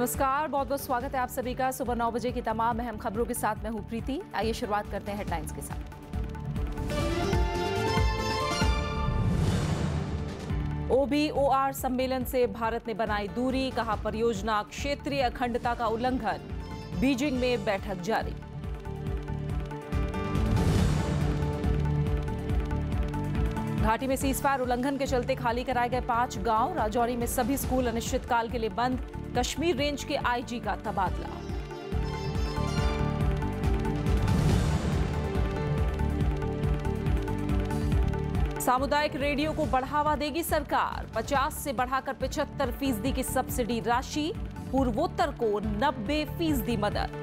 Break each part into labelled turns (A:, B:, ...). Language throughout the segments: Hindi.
A: नमस्कार, बहुत बहुत स्वागत है आप सभी का सुबह 9 बजे की तमाम अहम खबरों के साथ। मैं हूं प्रीति। आइए शुरुआत करते हैं हेडलाइंस के साथ। OBOR सम्मेलन से भारत ने बनाई दूरी, कहा परियोजना क्षेत्रीय अखंडता का उल्लंघन। बीजिंग में बैठक जारी। घाटी में सीजफायर उल्लंघन के चलते खाली कराए गए 5 गांव। राजौरी में सभी स्कूल अनिश्चितकाल के लिए बंद। कश्मीर रेंज के IG का तबादला। सामुदायिक रेडियो को बढ़ावा देगी सरकार। 50 से बढ़ाकर 75% की सब्सिडी राशि। पूर्वोत्तर को 90% मदद।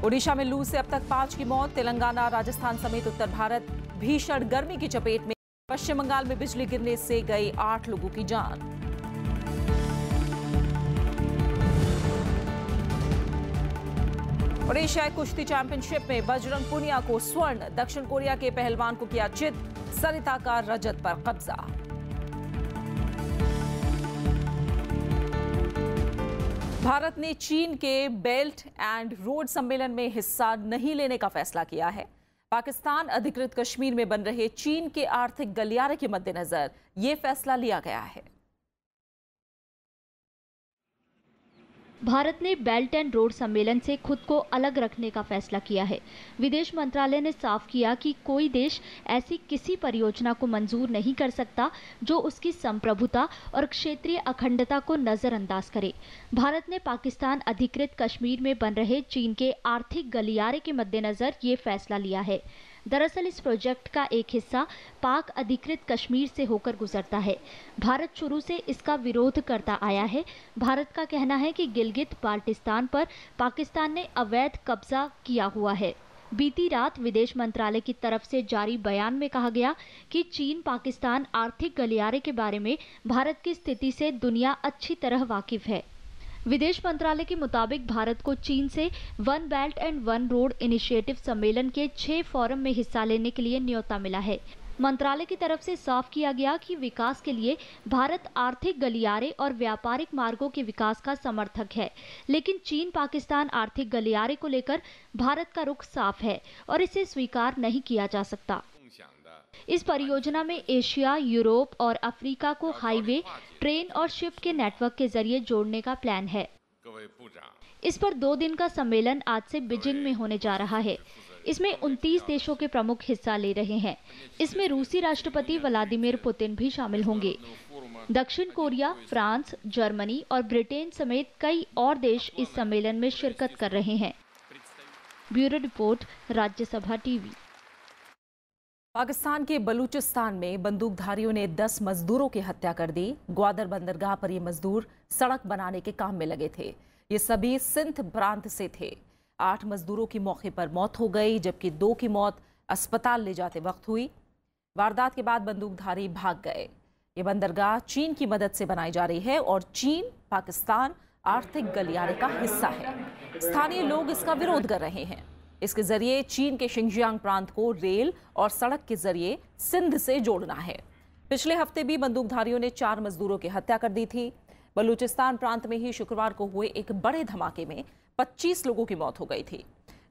A: ओडिशा में लू से अब तक 5 की मौत। तेलंगाना, राजस्थान समेत उत्तर भारत भीषण गर्मी की चपेट में। पश्चिम बंगाल में बिजली गिरने से गई 8 लोगों की जान। और एशियाई कुश्ती चैंपियनशिप में बजरंग पुनिया को स्वर्ण। दक्षिण कोरिया के पहलवान को किया चित। सरिता का रजत पर कब्जा। भारत ने चीन के बेल्ट एंड रोड सम्मेलन में हिस्सा नहीं लेने का फैसला किया है। पाकिस्तान अधिकृत कश्मीर में बन रहे चीन के आर्थिक गलियारे के मद्देनजर यह फैसला लिया गया है।
B: भारत ने बेल्ट एंड रोड सम्मेलन से खुद को अलग रखने का फैसला किया है। विदेश मंत्रालय ने साफ किया कि कोई देश ऐसी किसी परियोजना को मंजूर नहीं कर सकता जो उसकी संप्रभुता और क्षेत्रीय अखंडता को नजरअंदाज करे। भारत ने पाकिस्तान अधिकृत कश्मीर में बन रहे चीन के आर्थिक गलियारे के मद्देनजर ये फैसला लिया है। दरअसल इस प्रोजेक्ट का एक हिस्सा पाक अधिकृत कश्मीर से होकर गुजरता है। भारत शुरू से इसका विरोध करता आया है। भारत का कहना है कि गिलगित बाल्टिस्तान पर पाकिस्तान ने अवैध कब्जा किया हुआ है। बीती रात विदेश मंत्रालय की तरफ से जारी बयान में कहा गया कि चीन पाकिस्तान आर्थिक गलियारे के बारे में भारत की स्थिति से दुनिया अच्छी तरह वाकिफ है। विदेश मंत्रालय के मुताबिक भारत को चीन से one belt and one road initiative सम्मेलन के 6 फोरम में हिस्सा लेने के लिए न्योता मिला है। मंत्रालय की तरफ से साफ किया गया कि विकास के लिए भारत आर्थिक गलियारे और व्यापारिक मार्गों के विकास का समर्थक है, लेकिन चीन पाकिस्तान आर्थिक गलियारे को लेकर भारत का रुख साफ है और इसे स्वीकार नहीं किया जा सकता। इस परियोजना में एशिया, यूरोप और अफ्रीका को हाईवे, ट्रेन और शिप के नेटवर्क के जरिए जोड़ने का प्लान है। इस पर 2 दिन का सम्मेलन आज से बीजिंग में होने जा रहा है। इसमें 29 देशों के प्रमुख हिस्सा ले रहे हैं। इसमें रूसी राष्ट्रपति व्लादिमीर पुतिन भी शामिल होंगे। दक्षिण कोरिया, फ्रांस, जर्मनी और ब्रिटेन समेत कई और देश इस सम्मेलन में शिरकत कर रहे हैं। Bureau report, Rajya Sabha TV.
A: Pakistan के बलूचिस्तान में बंदूकधारियों ने 10 मजदूरों की हत्या कर दी। ग्वादर बंदरगाह पर ये मजदूर सड़क बनाने के काम में लगे थे। ये सभी सिंध प्रांत से थे। 8 मजदूरों की मौके पर मौत हो गई, जबकि 2 की मौत अस्पताल ले जाते वक्त हुई। वारदात के बाद बंदूकधारी भाग गए। ये बंदरगाह चीन की मदद से बनाई जा रही है और चीन पाकिस्तान आर्थिक गलियारे का हिस्सा है। स्थानीय लोग इसका विरोध कर रहे हैं। इसके जरिए चीन के शिंजियांग प्रांत को रेल और सड़क के जरिए सिंध से जोड़ना है। पिछले हफ्ते भी बंदूकधारियों ने 4 मजदूरों की हत्या कर दी थी। बलूचिस्तान प्रांत में ही शुक्रवार को हुए एक बड़े धमाके में 25 लोगों की मौत हो गई थी।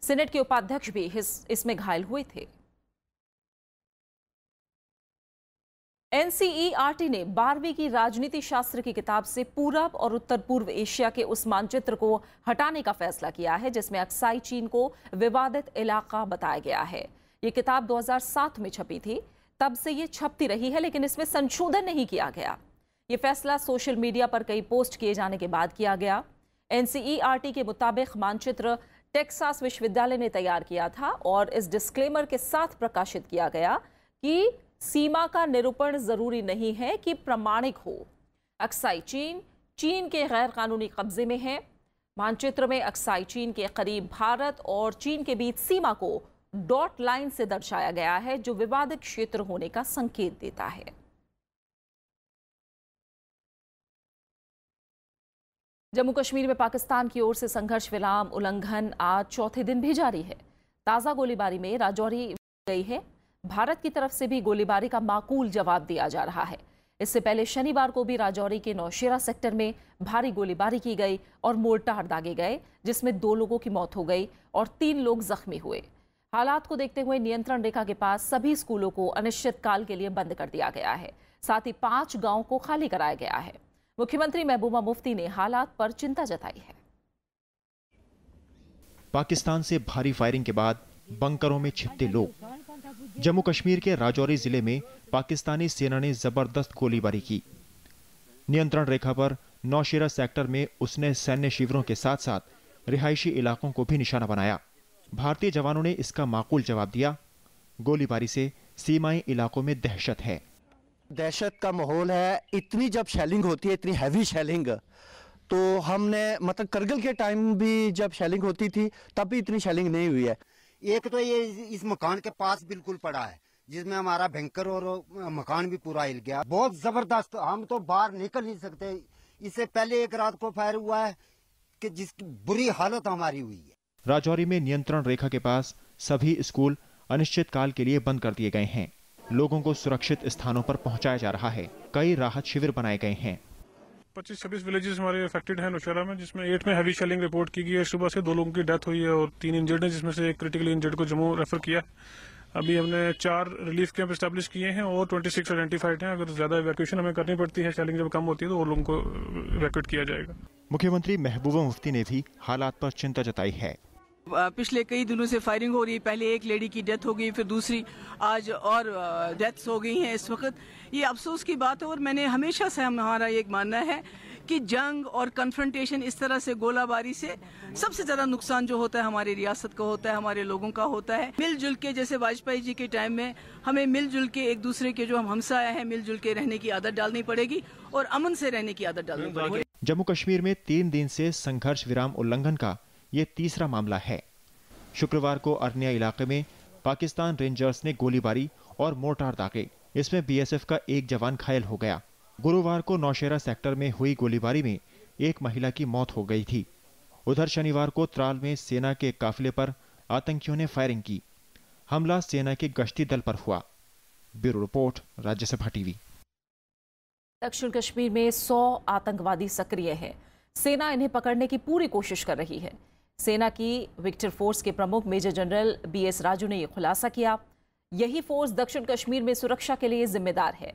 A: सीनेट के उपाध्यक्ष भी इसमें घायल हुए थे। NCERT ने 12वीं की राजनीति शास्त्र की किताब से पूरब और उत्तर पूर्व एशिया के उस मानचित्र को हटाने का फैसला किया है जिसमें अक्साई चीन को विवादित इलाका बताया गया है। ये किताब 2007 में छपी थी। तब से ये छपती रही है, लेकिन इसमें संशोधन नहीं किया गया। ये फैसला सोशल मीडिया पर कई पोस्ट किए जाने के बाद किया गया। NCERT के मुताबिक मानचित्र टेक्सास विश्वविद्यालय ने तैयार किया था और इस डिस्क्लेमर के साथ प्रकाशित किया गया कि सीमा का निरूपण जरूरी नहीं है कि प्रामाणिक हो। अक्साई चीन चीन के गैर कानूनी कब्जे में है। मानचित्र में अक्साई चीन के करीब भारत और चीन के बीच सीमा को डॉट लाइन से दर्शाया गया है, जो विवादित क्षेत्र होने का संकेत देता है। जम्मू कश्मीर में पाकिस्तान की ओर से संघर्ष विराम उल्लंघन आज चौथे दिन भी जारी है। ताजा गोलीबारी में राजौरी गई है। भारत की तरफ से भी गोलीबारी का माकूल जवाब दिया जा रहा है। इससे पहले शनिवार को भी राजौरी के नौशेरा सेक्टर में भारी गोलीबारी की गई और मोर्टार दागे गए, जिसमें 2 लोगों की मौत हो गई और 3 लोग जख्मी हुए। हालात को देखते हुए नियंत्रण रेखा के पास सभी स्कूलों को अनिश्चितकाल के लिए बंद कर दिया गया है। साथ ही 5 गांवों को खाली कराया गया है। मुख्यमंत्री महबूबा मुफ्ती ने हालात पर चिंता जताई है।
C: पाकिस्तान से भारी फायरिंग के बाद बंकरों में छिपते लोग। जम्मू कश्मीर के राजौरी जिले में पाकिस्तानी सेना ने जबरदस्त गोलीबारी की। नियंत्रण रेखा पर नौशेरा सेक्टर में उसने सैन्य शिविरों के साथ साथ रिहायशी इलाकों को भी निशाना बनाया। भारतीय जवानों ने इसका माकूल जवाब दिया। गोलीबारी से सीमाई इलाकों में दहशत है।
D: दहशत का माहौल है। इतनी जब शेलिंग होती है, इतनी हैवी शेलिंग, तो हमने मतलब करगिल के टाइम भी जब शेलिंग होती थी तब भी इतनी शेलिंग नहीं हुई है।
E: एक तो ये इस मकान के पास बिल्कुल पड़ा है, जिसमें हमारा भयंकर और मकान भी पूरा हिल गया। बहुत जबरदस्त, हम तो बाहर निकल नहीं सकते। इससे पहले एक रात को फायर हुआ है कि जिसकी बुरी हालत हमारी हुई है।
C: राजौरी में नियंत्रण रेखा के पास सभी स्कूल अनिश्चितकाल के लिए बंद कर दिए गए हैं। लोगों को सुरक्षित स्थानों पर पहुंचाया जा रहा है। कई राहत शिविर बनाए गए हैं।
F: 25-26 विलेजेस हमारे अफेक्टेड हैं नौशेरा में, जिसमें 8 में हैवी शेलिंग रिपोर्ट की गई है। सुबह से 2 लोगों की डेथ हुई है और 3 इंजर्ड हैं, जिसमें से एक क्रिटिकली इंजर्ड को जम्मू रेफर किया। अभी हमने 4 रिलीफ कैंप एस्टैब्लिश किए हैं और 26 आइडेंटिफाइड हैं। अगर ज्यादा इवैक्यूएशन हमें करनी पड़ती है, शेलिंग जब कम होती है, तो और लोगों को इवैक्यूएट किया जाएगा।
C: मुख्यमंत्री महबूबा मुफ्ती ने भी हालात पर चिंता जताई है।
G: पिछले कई दिनों से फायरिंग हो रही है। पहले एक लेडी की डेथ हो गई, फिर दूसरी आज और डेथ्स हो गई हैं। इस वक्त ये अफसोस की बात है और मैंने हमेशा से हमारा ये मानना है कि जंग और कन्फ्रंटेशन, इस तरह से गोलाबारी से सबसे ज्यादा नुकसान जो होता है हमारी रियासत का होता है, हमारे लोगों का होता है। मिलजुल के, जैसे वाजपेयी जी के टाइम में हमें मिलजुल के एक दूसरे के जो हम हमसाया हैं, मिलजुल के रहने की आदत डालनी पड़ेगी और अमन से रहने की आदत डालनी पड़ेगी।
C: जम्मू कश्मीर में 3 दिन से संघर्ष विराम उल्लंघन का ये तीसरा मामला है। शुक्रवार को अरनिया इलाके में पाकिस्तान रेंजर्स ने गोलीबारी और मोर्टार दागे। इसमें बीएसएफ का एक जवान घायल हो गया। गुरुवार को नौशेरा सेक्टर में हुई गोलीबारी में एक महिला की मौत हो गई थी। उधर शनिवार को त्राल में सेना के काफिले पर आतंकियों ने फायरिंग की। हमला सेना के गश्ती दल पर हुआ। Bureau report, Rajya Sabha TV.
A: दक्षिण कश्मीर में 100 आतंकवादी सक्रिय हैं। सेना इन्हें पकड़ने की पूरी कोशिश कर रही है। सेना की विक्टर फोर्स के प्रमुख मेजर जनरल BS राजू ने यह खुलासा किया। यही फोर्स दक्षिण कश्मीर में सुरक्षा के लिए जिम्मेदार है।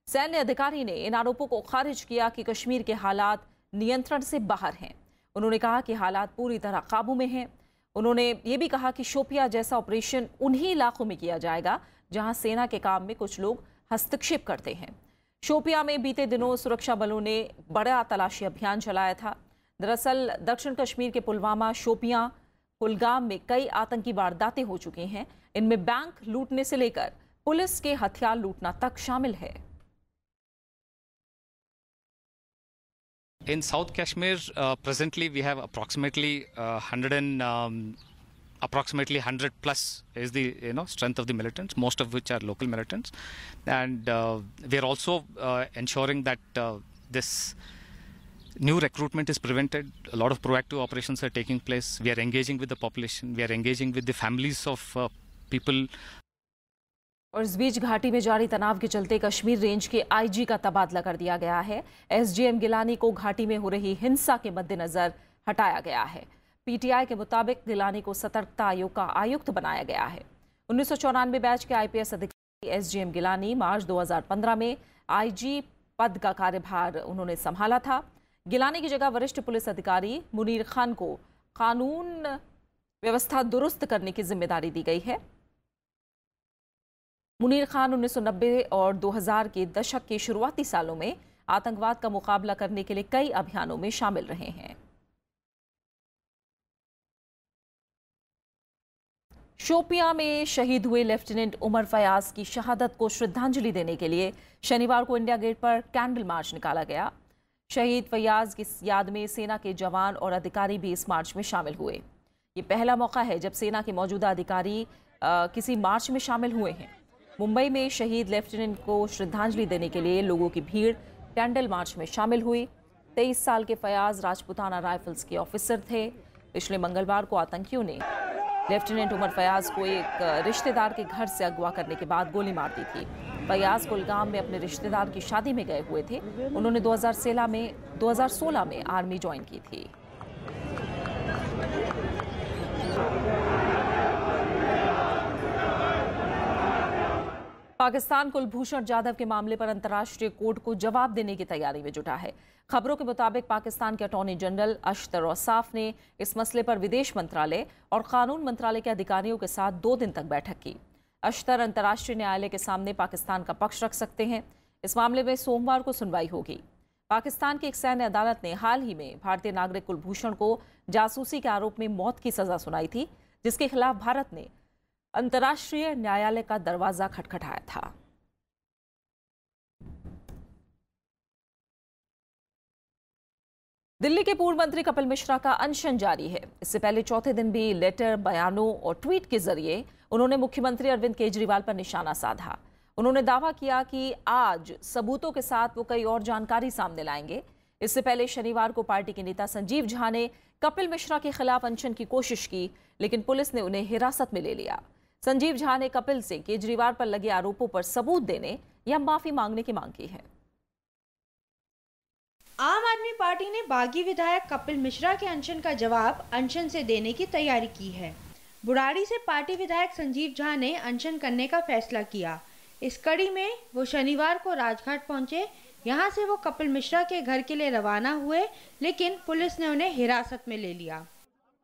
A: सैन्य अधिकारी ने इन आरोपों को खारिज किया कि कश्मीर के हालात नियंत्रण से बाहर हैं। उन्होंने कहा कि हालात पूरी तरह काबू में हैं। उन्होंने ये भी कहा कि शोपिया जैसा ऑपरेशन उन्हीं इलाकों में किया जाएगा जहां सेना के काम में कुछ लोग हस्तक्षेप करते हैं। शोपिया में बीते दिनों सुरक्षा बलों ने बड़ा तलाशी अभियान चलाया था। दरअसल दक्षिण कश्मीर के पुलवामा, शोपियां, कुलगाम में कई आतंकी वारदातें हो चुकी हैं। इनमें बैंक लूटने से लेकर पुलिस के हथियार लूटना तक शामिल है।
H: In South Kashmir, presently we have approximately 100 plus is the strength of the militants, most of which are local militants, and we are also ensuring that this new recruitment is prevented. A lot of proactive operations are taking place. We are engaging with the population. We are engaging with the families of people.
A: और इस बीच घाटी में जारी तनाव के चलते कश्मीर रेंज के IG का तबादला कर दिया गया है। SGM गिलानी को घाटी में हो रही हिंसा के मद्देनजर हटाया गया है। PTI के मुताबिक गिलानी को सतर्कता आयोग का आयुक्त बनाया गया है। 1994 बैच के IPS अधिकारी SGM गिलानी मार्च 2015 में IG पद का कार्यभार उन्होंने संभाला था। गिलानी की जगह वरिष्ठ पुलिस अधिकारी मुनीर खान को कानून व्यवस्था दुरुस्त करने की जिम्मेदारी दी गई है। मुनीर खान 1990 और 2000 के दशक के शुरुआती सालों में आतंकवाद का मुकाबला करने के लिए कई अभियानों में शामिल रहे हैं। शोपियां में शहीद हुए लेफ्टिनेंट उमर फयाज की शहादत को श्रद्धांजलि देने के लिए शनिवार को इंडिया गेट पर कैंडल मार्च निकाला गया। शहीद फयाज की याद में सेना के जवान और अधिकारी भी इस मार्च में शामिल हुए। ये पहला मौका है जब सेना के मौजूदा अधिकारी किसी मार्च में शामिल हुए हैं। मुंबई में शहीद लेफ्टिनेंट को श्रद्धांजलि देने के लिए लोगों की भीड़ कैंडल मार्च में शामिल हुई। 23 साल के फयाज राजपुताना राइफल्स के ऑफिसर थे। पिछले मंगलवार को आतंकियों ने लेफ्टिनेंट उमर फयाज को एक रिश्तेदार के घर से अगवा करने के बाद गोली मार दी थी। फयाज कुलगाम में अपने रिश्तेदार की शादी में गए हुए थे। उन्होंने 2016 में आर्मी ज्वाइन की थी। पाकिस्तान कुलभूषण जाधव के मामले पर अंतर्राष्ट्रीय कोर्ट को जवाब देने की तैयारी में जुटा है। खबरों के मुताबिक पाकिस्तान के अटॉर्नी जनरल अशतर औसाफ ने इस मसले पर विदेश मंत्रालय और कानून मंत्रालय के अधिकारियों के साथ 2 दिन तक बैठक की। अशतर अंतर्राष्ट्रीय न्यायालय के सामने पाकिस्तान का पक्ष रख सकते हैं। इस मामले में सोमवार को सुनवाई होगी। पाकिस्तान की एक सैन्य अदालत ने हाल ही में भारतीय नागरिक कुलभूषण को जासूसी के आरोप में मौत की सजा सुनाई थी, जिसके खिलाफ भारत ने अंतर्राष्ट्रीय न्यायालय का दरवाजा खटखटाया था। दिल्ली के पूर्व मंत्री कपिल मिश्रा का अनशन जारी है। इससे पहले चौथे दिन भी लेटर, बयानों और ट्वीट के जरिए उन्होंने मुख्यमंत्री अरविंद केजरीवाल पर निशाना साधा। उन्होंने दावा किया कि आज सबूतों के साथ वो कई और जानकारी सामने लाएंगे। इससे पहले शनिवार को पार्टी के नेता संजीव झा ने कपिल मिश्रा के खिलाफ अनशन की कोशिश की, लेकिन पुलिस ने उन्हें हिरासत में ले लिया। संजीव झा ने कपिल से केजरीवाल पर लगे आरोपों पर सबूत देने या माफी मांगने की मांग की है।
I: आम आदमी पार्टी ने बागी विधायक कपिल मिश्रा के अनशन का जवाब अनशन से देने की तैयारी की है। बुराड़ी से पार्टी विधायक संजीव झा ने अनशन करने का फैसला किया। इस कड़ी में वो शनिवार को राजघाट पहुंचे। यहां से वो कपिल मिश्रा के घर के लिए रवाना हुए, लेकिन पुलिस ने उन्हें हिरासत में ले लिया।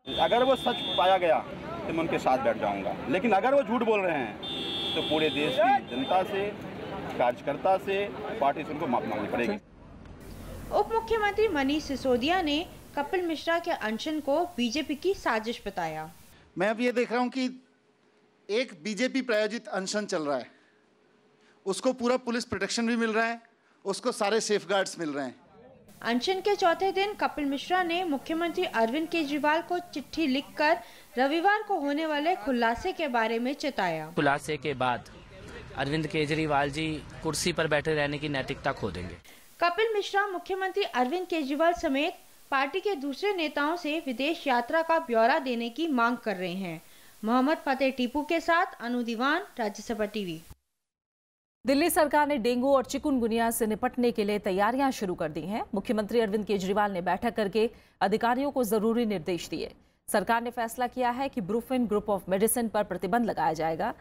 J: अगर वो सच पाया गया तो मैं उनके साथ बैठ जाऊंगा, लेकिन अगर वो झूठ बोल रहे हैं तो पूरे देश की जनता से, कार्यकर्ता से, पार्टी से उनको माफी मांगनी पड़ेगी।
I: उप मुख्यमंत्री मनीष सिसोदिया ने कपिल मिश्रा के अनशन को बीजेपी की साजिश बताया।
K: मैं अब ये देख रहा हूँ कि एक बीजेपी प्रायोजित अनशन चल रहा है, उसको पूरा पुलिस प्रोटेक्शन भी मिल रहा है, उसको सारे सेफगार्ड्स मिल रहे हैं।
I: अनशन के चौथे दिन कपिल मिश्रा ने मुख्यमंत्री अरविंद केजरीवाल को चिट्ठी लिखकर रविवार को होने वाले खुलासे के बारे में चेताया।
L: खुलासे के बाद अरविंद केजरीवाल जी कुर्सी पर बैठे रहने की नैतिकता खो देंगे।
I: कपिल मिश्रा मुख्यमंत्री अरविंद केजरीवाल समेत पार्टी के दूसरे नेताओं से विदेश यात्रा का ब्यौरा देने की मांग कर रहे हैं। मोहम्मद फतेह टीपू के साथ अनु दीवान, राज्यसभा टीवी।
A: दिल्ली सरकार ने डेंगू और चिकुनगुनिया से निपटने के लिए तैयारियां शुरू कर दी हैं। मुख्यमंत्री अरविंद केजरीवाल ने बैठक करके अधिकारियों को जरूरी निर्देश दिए। सरकार ने फैसला किया है कि ब्रूफिन ग्रुप ऑफ मेडिसिन पर प्रतिबंध लगाया जाएगा।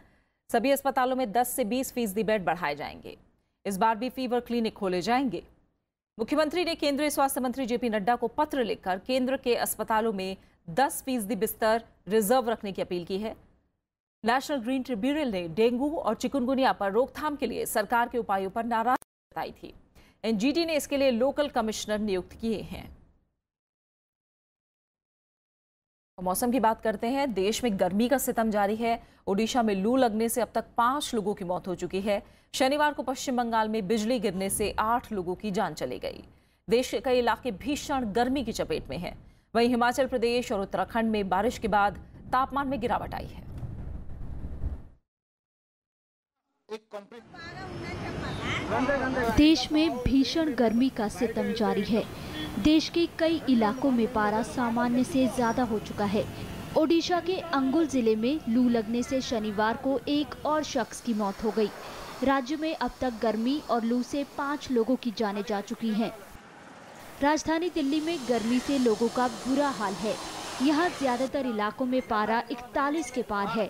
A: सभी अस्पतालों में 10 से 20% बेड बढ़ाए जाएंगे। इस बार भी फीवर क्लिनिक खोले जाएंगे। मुख्यमंत्री ने केंद्रीय स्वास्थ्य मंत्री जेपी नड्डा को पत्र लिखकर केंद्र के अस्पतालों में 10% बिस्तर रिजर्व रखने की अपील की है। नेशनल ग्रीन ट्रिब्यूनल ने डेंगू और चिकुनगुनिया पर रोकथाम के लिए सरकार के उपायों पर नाराजगी जताई थी। एनजीटी ने इसके लिए लोकल कमिश्नर नियुक्त किए हैं। मौसम की बात करते हैं। देश में गर्मी का सितम जारी है। ओडिशा में लू लगने से अब तक 5 लोगों की मौत हो चुकी है। शनिवार को पश्चिम बंगाल में बिजली गिरने से 8 लोगों की जान चली गई। देश के कई इलाके भीषण गर्मी की चपेट में हैं। वहीं हिमाचल प्रदेश और उत्तराखंड में बारिश के बाद तापमान में गिरावट आई है।
B: देश में भीषण गर्मी का सितम जारी है। देश के कई इलाकों में पारा सामान्य से ज्यादा हो चुका है। ओडिशा के अंगुल जिले में लू लगने से शनिवार को एक और शख्स की मौत हो गई। राज्य में अब तक गर्मी और लू से 5 लोगों की जानें जा चुकी हैं। राजधानी दिल्ली में गर्मी से लोगों का बुरा हाल है। यहाँ ज्यादातर इलाकों में पारा 41 के पार है।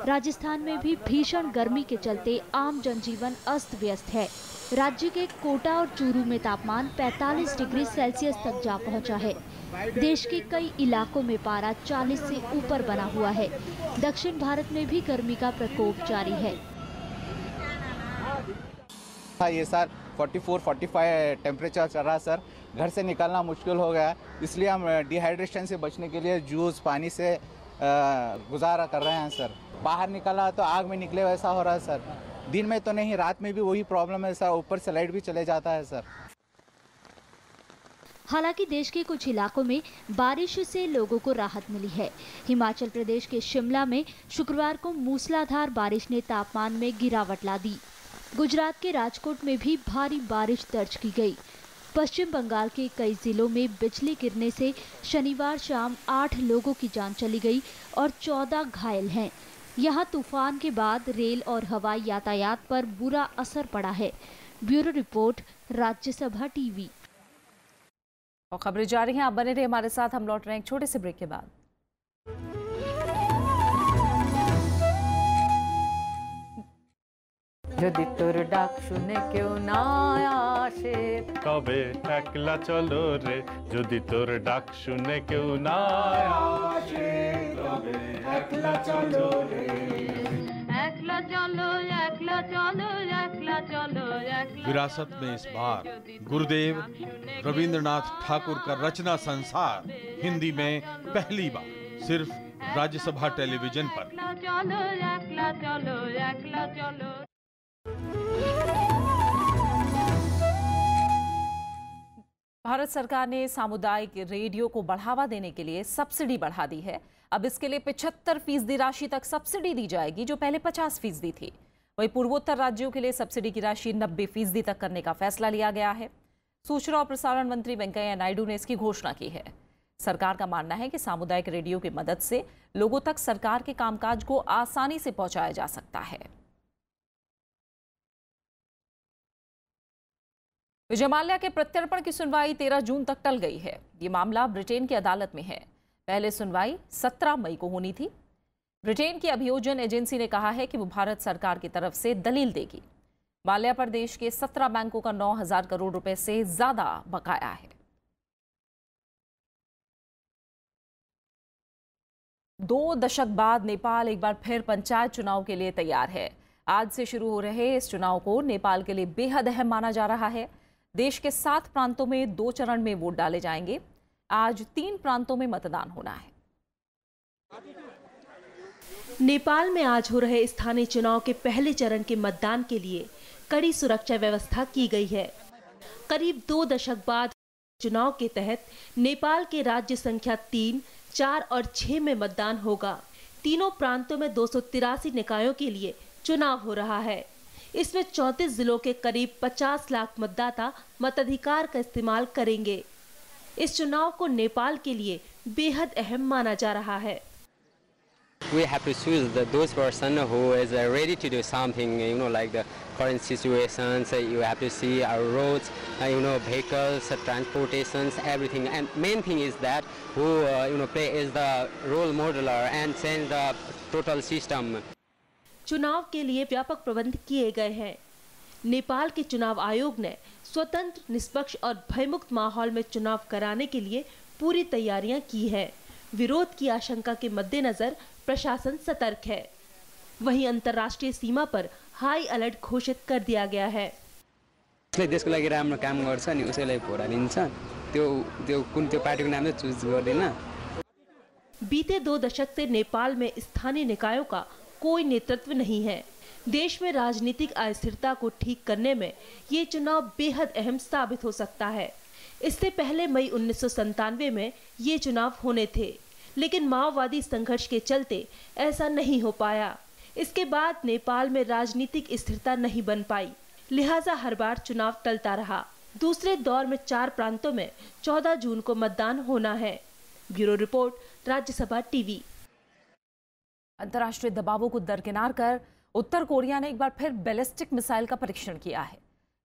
B: राजस्थान में भी भीषण गर्मी के चलते आम जनजीवन अस्त व्यस्त है। राज्य के कोटा और चूरू में तापमान 45 डिग्री सेल्सियस तक जा पहुंचा है। देश के कई इलाकों में पारा 40 से ऊपर बना हुआ है। दक्षिण भारत में भी गर्मी का प्रकोप जारी है।
M: ये सर 44-45 टेम्परेचर चल रहा है सर। घर से निकलना मुश्किल हो गया, इसलिए हम डिहाइड्रेशन से बचने के लिए जूस पानी से गुजारा कर रहे हैं सर। बाहर निकलना तो आग में निकले वैसा हो रहा है सर। दिन में तो नहीं, रात में भी वही प्रॉब्लम है सर। ऊपर से लाइट भी चले जाता है सर।
B: हालांकि देश के कुछ इलाकों में बारिश से लोगों को राहत मिली है। हिमाचल प्रदेश के शिमला में शुक्रवार को मूसलाधार बारिश ने तापमान में गिरावट ला दी। गुजरात के राजकोट में भी भारी बारिश दर्ज की गई। पश्चिम बंगाल के कई जिलों में बिजली गिरने से शनिवार शाम 8 लोगों की जान चली गई और 14 घायल हैं। यहाँ तूफान के बाद रेल और हवाई यातायात पर बुरा असर पड़ा है। Bureau report, Rajya Sabha TV.
A: और खबरें जारी हैं, आप बने रहे हमारे साथ। हम लौट रहे हैं एक छोटे से ब्रेक के बाद।
N: যদি তোর ডাক শুনে কেউ না আসে
O: তবে একলা চলো রে, যদি তোর ডাক শুনে কেউ না আসে তবে একলা চলো রে,
N: একলা চলো একলা চলো একলা चलो।
P: विरासत में इस बार गुरुदेव रविंद्रनाथ ठाकुर का रचना संसार हिंदी में पहली बार सिर्फ राज्यसभा टेलीविजन पर।
N: चलो एकला चलो एकला चलो।
A: भारत सरकार ने सामुदायिक रेडियो को बढ़ावा देने के लिए सब्सिडी बढ़ा दी है। अब इसके लिए 75% राशि तक सब्सिडी दी जाएगी, जो पहले 50% थी। वहीं पूर्वोत्तर राज्यों के लिए सब्सिडी की राशि 90% तक करने का फैसला लिया गया है। सूचना और प्रसारण मंत्री वेंकैया नायडू ने इसकी घोषणा की है। सरकार का मानना है कि सामुदायिक रेडियो की मदद से लोगों तक सरकार के कामकाज को आसानी से पहुंचाया जा सकता है। विजय माल्या के प्रत्यर्पण की सुनवाई 13 जून तक टल गई है। ये मामला ब्रिटेन की अदालत में है। पहले सुनवाई 17 मई को होनी थी। ब्रिटेन की अभियोजन एजेंसी ने कहा है कि वो भारत सरकार की तरफ से दलील देगी। माल्या पर देश के 17 बैंकों का 9,000 करोड़ रुपए से ज्यादा बकाया है। 2 दशक बाद नेपाल एक बार फिर पंचायत चुनाव के लिए तैयार है। आज से शुरू हो रहे इस चुनाव को नेपाल के लिए बेहद अहम माना जा रहा है। देश के 7 प्रांतों में 2 चरण में वोट डाले जाएंगे। आज 3 प्रांतों में मतदान होना है।
Q: नेपाल में आज हो रहे स्थानीय चुनाव के पहले चरण के मतदान के लिए कड़ी सुरक्षा व्यवस्था की गई है। करीब 2 दशक बाद चुनाव के तहत नेपाल के राज्य संख्या 3, 4 और 6 में मतदान होगा। तीनों प्रांतों में 283 निकायों के लिए चुनाव हो रहा है। इसमें 34 जिलों के करीब 50 लाख मतदाता मताधिकार का इस्तेमाल करेंगे। इस चुनाव को नेपाल के लिए बेहद अहम माना जा रहा है।
R: We have to choose those person who is ready to do something, like the current situations. You have to see our roads, vehicles, transportations, everything. And main thing is that who, play is the role modeler and change the total system.
Q: चुनाव के लिए व्यापक प्रबंध किए गए हैं। नेपाल के चुनाव आयोग ने स्वतंत्र, निष्पक्ष और भयमुक्त माहौल में चुनाव कराने के लिए पूरी तैयारियां की हैं। विरोध की आशंका के मद्देनजर प्रशासन सतर्क है। वहीं अंतर्राष्ट्रीय सीमा पर हाई अलर्ट घोषित कर दिया गया है।
R: देशको लागि राम्रो काम गर्छ नि उसैलाई भोट हालिन्छ, त्यो कुन त्यो पार्टीको नाम चाहिँ चुज गर्दैन।
Q: बीते 2 दशक से नेपाल में स्थानीय निकायों का कोई नेतृत्व नहीं है। देश में राजनीतिक अस्थिरता को ठीक करने में ये चुनाव बेहद अहम साबित हो सकता है। इससे पहले मई 1997 में ये चुनाव होने थे, लेकिन माओवादी संघर्ष के चलते ऐसा नहीं हो पाया। इसके बाद नेपाल में राजनीतिक स्थिरता नहीं बन पाई, लिहाजा हर बार चुनाव टलता रहा। दूसरे दौर में 4 प्रांतों में 14 जून को मतदान होना है। Bureau report, Rajya Sabha TV.
A: अंतर्राष्ट्रीय दबावों को दरकिनार कर उत्तर कोरिया ने एक बार फिर बैलिस्टिक मिसाइल का परीक्षण किया है।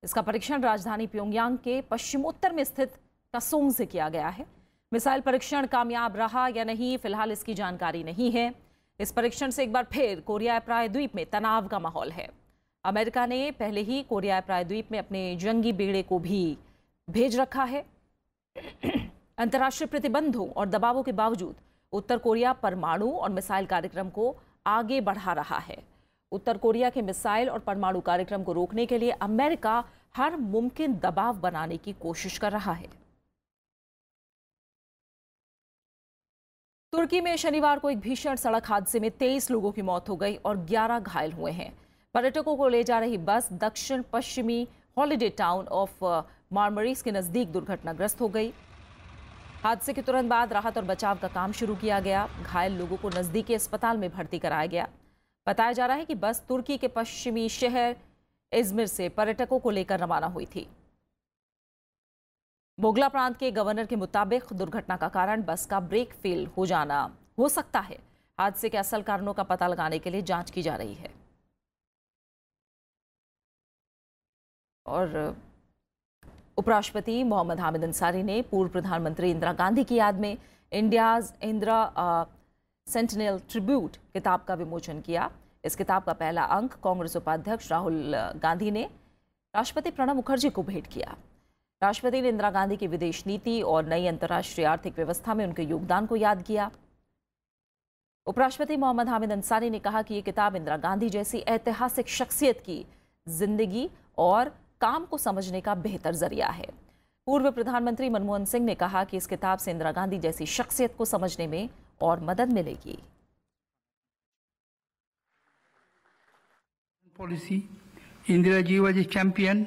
A: इसका परीक्षण राजधानी प्योंगयांग के पश्चिमोत्तर में स्थित कासोंग से किया गया है। मिसाइल परीक्षण कामयाब रहा या नहीं, फिलहाल इसकी जानकारी नहीं है। इस परीक्षण से एक बार फिर कोरियाई प्रायद्वीप में तनाव का माहौल है। अमेरिका ने पहले ही कोरियाई प्रायद्वीप में अपने जंगी बेड़े को भी भेज रखा है। अंतर्राष्ट्रीय प्रतिबंधों और दबावों के बावजूद उत्तर कोरिया परमाणु और मिसाइल कार्यक्रम को आगे बढ़ा रहा है। उत्तर कोरिया के मिसाइल और परमाणु कार्यक्रम को रोकने के लिए अमेरिका हर मुमकिन दबाव बनाने की कोशिश कर रहा है। तुर्की में शनिवार को एक भीषण सड़क हादसे में 23 लोगों की मौत हो गई और 11 घायल हुए हैं। पर्यटकों को ले जा रही बस दक्षिण पश्चिमी हॉलिडे टाउन ऑफ मार्मरीज के नजदीक दुर्घटनाग्रस्त हो गई। हादसे के तुरंत बाद राहत और बचाव का काम शुरू किया गया। घायल लोगों को नजदीकी अस्पताल में भर्ती कराया गया। बताया जा रहा है कि बस तुर्की के पश्चिमी शहर इजमिर से पर्यटकों को लेकर रवाना हुई थी। बोगला प्रांत के गवर्नर के मुताबिक दुर्घटना का कारण बस का ब्रेक फेल हो जाना हो सकता है। हादसे के असल कारणों का पता लगाने के लिए जांच की जा रही है। और उपराष्ट्रपति मोहम्मद हामिद अंसारी ने पूर्व प्रधानमंत्री इंदिरा गांधी की याद में इंडियाज इंदिरा सेंटिनल ट्रिब्यूट किताब का विमोचन किया। इस किताब का पहला अंक कांग्रेस उपाध्यक्ष राहुल गांधी ने राष्ट्रपति प्रणब मुखर्जी को भेंट किया। राष्ट्रपति ने इंदिरा गांधी की विदेश नीति और नई अंतर्राष्ट्रीय आर्थिक व्यवस्था में उनके योगदान को याद किया। उपराष्ट्रपति मोहम्मद हामिद अंसारी ने कहा कि ये किताब इंदिरा गांधी जैसी ऐतिहासिक शख्सियत की जिंदगी और काम को समझने का बेहतर जरिया है। पूर्व प्रधानमंत्री मनमोहन सिंह ने कहा कि इस किताब से इंदिरा गांधी जैसी शख्सियत को समझने में और मदद मिलेगी।
S: Policy, Indira Ji was a champion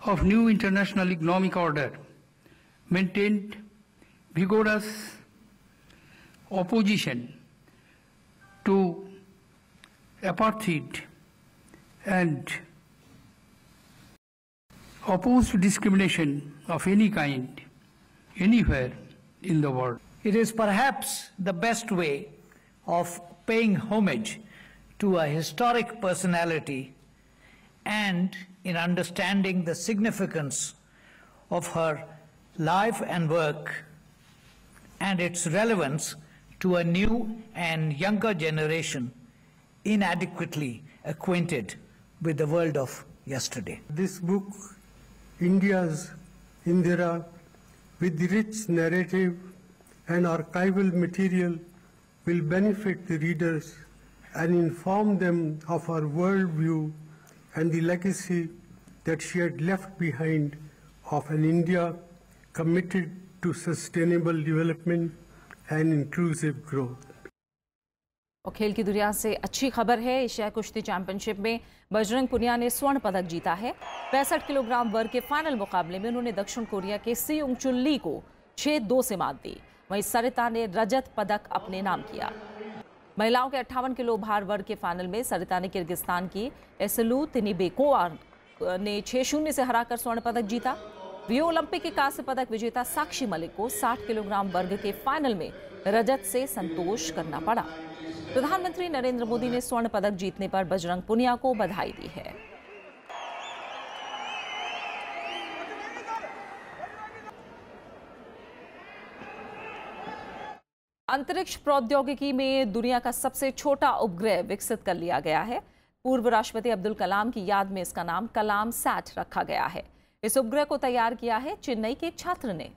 S: of new international economic order, maintained vigorous opposition to apartheid and opposed discrimination of any kind anywhere in the world.
T: It is perhaps the best way of paying homage to a historic personality and in understanding the significance of her life and work and its relevance to a new and younger generation inadequately acquainted with the world of yesterday.
U: This book, India's Indira, with rich narrative and archival material, will benefit the readers and inform them of her worldview and the legacy that she had left behind of an India committed to sustainable development and inclusive growth.
A: और खेल की दुनिया से अच्छी खबर है। एशियाई कुश्ती चैंपियनशिप में बजरंग पुनिया ने स्वर्ण पदक जीता है। 65 किलोग्राम वर्ग के फाइनल मुकाबले में उन्होंने दक्षिण कोरिया के सियोंग चुल ली को 6-2 से मात दी। वहीं सरिता ने रजत पदक अपने नाम किया। महिलाओं के 58 किलो भार वर्ग के फाइनल में सरिता ने किर्गिस्तान की एसलू तिनिबेकोवा ने 6-0 से हराकर स्वर्ण पदक जीता। रियो ओलंपिक के कांस्य पदक विजेता साक्षी मलिक को 60 किलोग्राम वर्ग के फाइनल में रजत से संतोष करना पड़ा। प्रधानमंत्री नरेंद्र मोदी ने स्वर्ण पदक जीतने पर बजरंग पुनिया को बधाई दी है। अंतरिक्ष प्रौद्योगिकी में दुनिया का सबसे छोटा उपग्रह विकसित कर लिया गया है। पूर्व राष्ट्रपति अब्दुल कलाम की याद में इसका नाम कलाम सैट रखा गया है। इस उपग्रह को तैयार किया है चेन्नई के एक छात्र ने।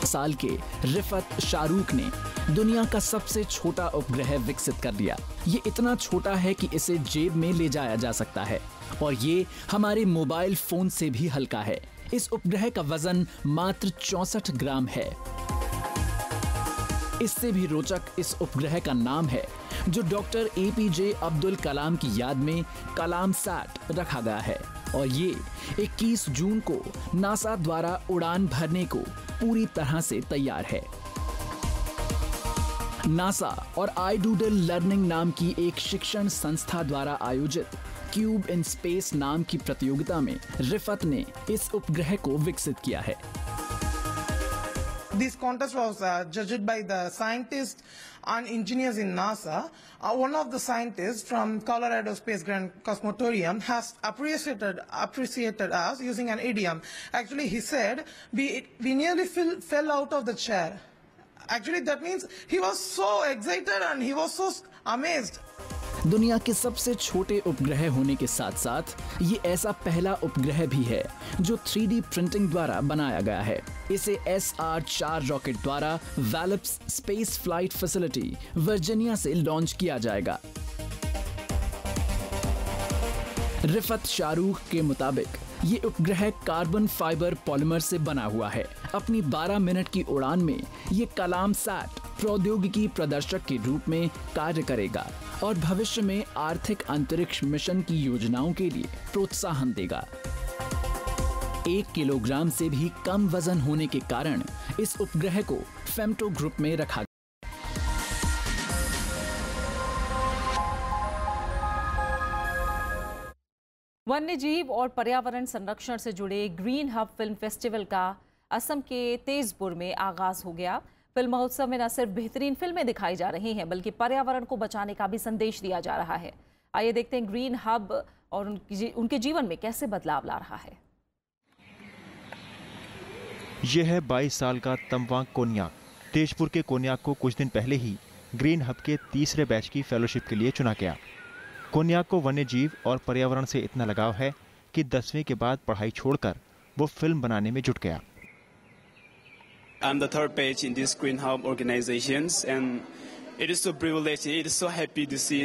V: साल के रिफत शाहरुख ने दुनिया का सबसे छोटा उपग्रह विकसित कर लिया। ये इतना छोटा है कि इसे जेब में ले जाया जा सकता है और ये हमारे मोबाइल फोन से भी हल्का है। इस उपग्रह का वजन मात्र 64 ग्राम है। इससे भी रोचक इस उपग्रह का नाम है जो डॉक्टर APJ अब्दुल कलाम की याद में कलाम सैट रखा गया है और ये 21 जून को नासा द्वारा उड़ान भरने को पूरी तरह से तैयार है। नासा और iDoodle लर्निंग नाम की एक शिक्षण संस्था द्वारा आयोजित क्यूब इन स्पेस नाम की प्रतियोगिता में रिफत ने इस उपग्रह को विकसित किया है।
W: This contest was judged by the scientists and engineers in NASA. One of the scientists from Colorado Space Grand Cosmotorium has appreciated us using an idiom. Actually, he said, we nearly fell out of the chair. Actually, that means he was so excited and he was so amazed.
V: दुनिया के सबसे छोटे उपग्रह होने के साथ साथ ये ऐसा पहला उपग्रह भी है जो 3D प्रिंटिंग द्वारा बनाया गया है। इसे SR-4 रॉकेट द्वारा वैलप्स स्पेस फ्लाइट फैसिलिटी वर्जीनिया से लॉन्च किया जाएगा। रिफत शाहरुख के मुताबिक ये उपग्रह कार्बन फाइबर पॉलीमर से बना हुआ है। अपनी 12 मिनट की उड़ान में ये कलाम सैट प्रौद्योगिकी प्रदर्शक के रूप में कार्य करेगा और भविष्य में आर्थिक अंतरिक्ष मिशन की योजनाओं के लिए प्रोत्साहन देगा। 1 किलोग्राम से भी कम वजन होने के कारण इस उपग्रह को फेम्टो ग्रुप में रखा गया।
A: वन्य जीव और पर्यावरण संरक्षण से जुड़े ग्रीन हब फिल्म फेस्टिवल का असम के तेजपुर में आगाज हो गया। फिल्म महोत्सव में न सिर्फ बेहतरीन फिल्में दिखाई जा रही हैं, बल्कि पर्यावरण को बचाने का भी संदेश दिया जा रहा है। आइए देखते हैं ग्रीन हब और उनके जीवन में कैसे बदलाव ला रहा है।
C: यह है 22 साल का तमवांग कोन्याक। तेजपुर के कोन्याक को कुछ दिन पहले ही ग्रीन हब के तीसरे बैच की फेलोशिप के लिए चुना गया। कोन्याक को वन्य जीव और पर्यावरण से इतना लगाव है कि 10वीं के बाद पढ़ाई छोड़कर वो फिल्म बनाने में जुट गया।
D: I'm the third batch in this Green Hub organizations, and it is so privileged. It is so happy to see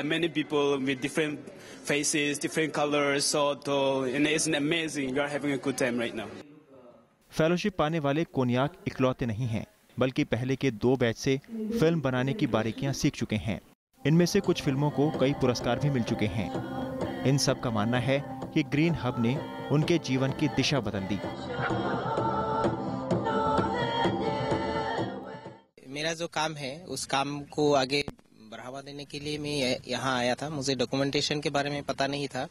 D: many people with different faces, different colors, and it's amazing. We are having a good time right now.
C: Fellowship पाने वाले कोन्याक इकलौते नहीं हैं, बल्कि पहले के 2 बैच से फिल्म बनाने की बारीकियां सीख चुके हैं। इनमें से कुछ फिल्मों को कई पुरस्कार भी मिल चुके हैं। इन सब का मानना है कि ग्रीन हब ने उनके जीवन की दिशा बदल दी।
E: मेरा जो काम है उस काम को आगे बढ़ावा देने के लिए मैं यहाँ आया था। मुझे डॉक्यूमेंटेशन के बारे में पता नहीं था।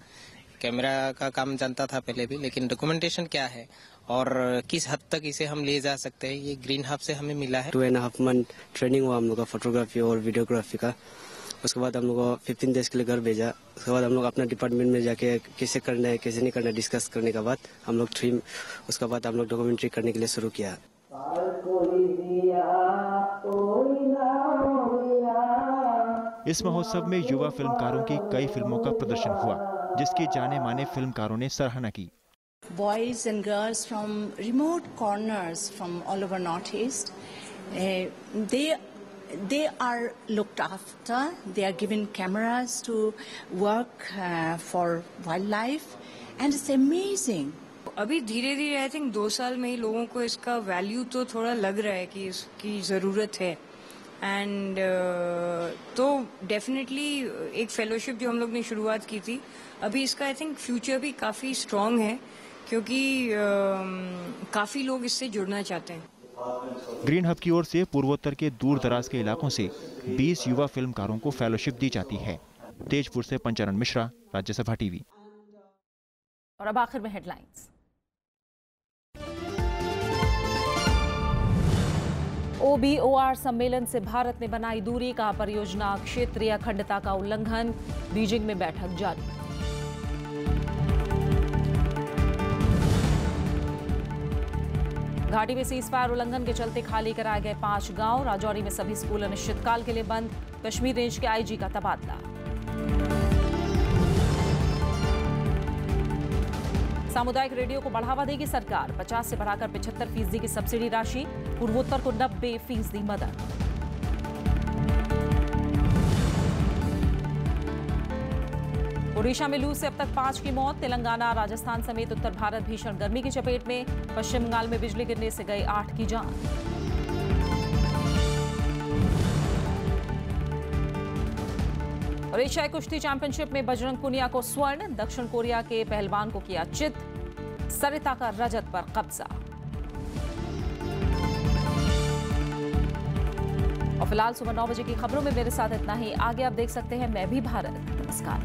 E: कैमरा का काम जानता था पहले भी, लेकिन डॉक्यूमेंटेशन क्या है और किस हद तक इसे हम ले जा सकते हैं, ये ग्रीन हब से हमें मिला है।
F: 2.5 मंथ ट्रेनिंग हुआ हम लोग का फोटोग्राफी और वीडियोग्राफी का। उसके बाद हम लोग को 15 डेज के लिए घर भेजा। उसके बाद हम लोग अपना डिपार्टमेंट में जाके कैसे करना है कैसे नहीं करना है डिस्कस करने के बाद हम लोग उसके बाद हम लोग डॉक्यूमेंट्री करने के लिए शुरू किया।
C: इस महोत्सव में युवा फिल्मकारों की कई फिल्मों का प्रदर्शन हुआ, जिसकी जाने माने फिल्मकारों ने सराहना की।
X: Boys and girls from remote corners from all over Northeast, they are looked after. They are given cameras to work for wildlife, and it's amazing.
Y: अभी धीरे धीरे आई थिंक 2 साल में ही लोगों को इसका वैल्यू तो थोड़ा लग रहा है कि इसकी ज़रूरत है। एंड तो डेफिनेटली एक फेलोशिप जो हम लोग ने शुरुआत की थी, अभी इसका आई थिंक फ्यूचर भी काफ़ी स्ट्रॉन्ग है, क्योंकि काफ़ी लोग इससे जुड़ना चाहते हैं।
C: ग्रीन हब की ओर से पूर्वोत्तर के दूर दराज के इलाकों से 20 युवा फिल्मकारों को फेलोशिप दी जाती है। तेजपुर से पंचानन मिश्रा, राज्यसभा टीवी।
A: और अब आखिर में हेडलाइंस। OBOR सम्मेलन से भारत ने बनाई दूरी का परियोजना क्षेत्रीय अखंडता का उल्लंघन, बीजिंग में बैठक जारी। घाटी में सीजफायर उल्लंघन के चलते खाली कराए गए 5 गांव। राजौरी में सभी स्कूल अनिश्चितकाल के लिए बंद। कश्मीर रेंज के IG का तबादला। सामुदायिक रेडियो को बढ़ावा देगी सरकार। 50 से बढ़ाकर 75% की सब्सिडी राशि। पूर्वोत्तर को 90% मदद। ओडिशा में लू से अब तक 5 की मौत। तेलंगाना, राजस्थान समेत उत्तर भारत भीषण गर्मी की चपेट में। पश्चिम बंगाल में बिजली गिरने से गए 8 की जान। और एशियाई कुश्ती चैंपियनशिप में बजरंग पुनिया को स्वर्ण। दक्षिण कोरिया के पहलवान को किया चित। सरिता का रजत पर कब्जा। और फिलहाल सुबह 9 बजे की खबरों में मेरे साथ इतना ही। आगे आप देख सकते हैं मैं भी भारत। नमस्कार।